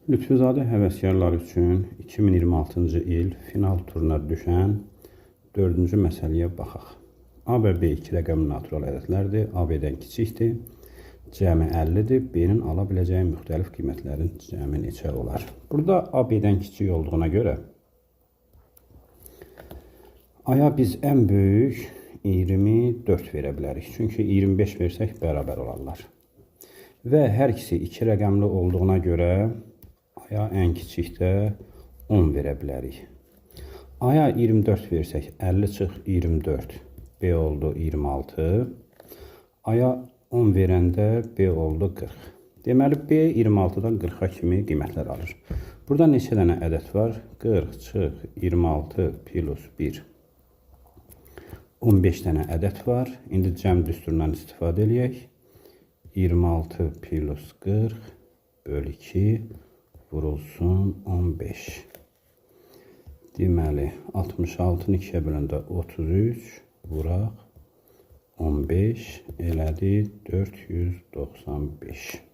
Lütfüzadə həvəskarlar üçün 2026-cı il final turuna düşən 4-cü məsələyə baxaq. A və B 2 rəqəmli natural ədədlərdir. A B-dən kiçikdir. Cəmi 50-dir. B-nin ala biləcəyi müxtəlif qiymətlərin cəmi neçə olar? Burada A B-dən kiçik olduğuna görə A-ya biz ən böyük 24 verə bilərik. Çünki 25 versək bərabər olarlar. Və hər ikisi 2 rəqəmli olduğuna görə A-ya ən kiçikdə 10 verə bilərik. A-ya 24 versək 50 çıx 24. B oldu 26. A-ya 10 verəndə B oldu 40. Deməli B 26-dan 40-a kimi qiymətlər alır. Burada neçə dənə ədəd var? 40 çıx 26 plus 1. 15 dənə ədəd var. İndi cəm düsturundan istifadə edək. 26 plus 40 bölü 2 vurulsun 15. Deməli 66-nı 2-yə böləndə 33 vuraq 15 elədi 495.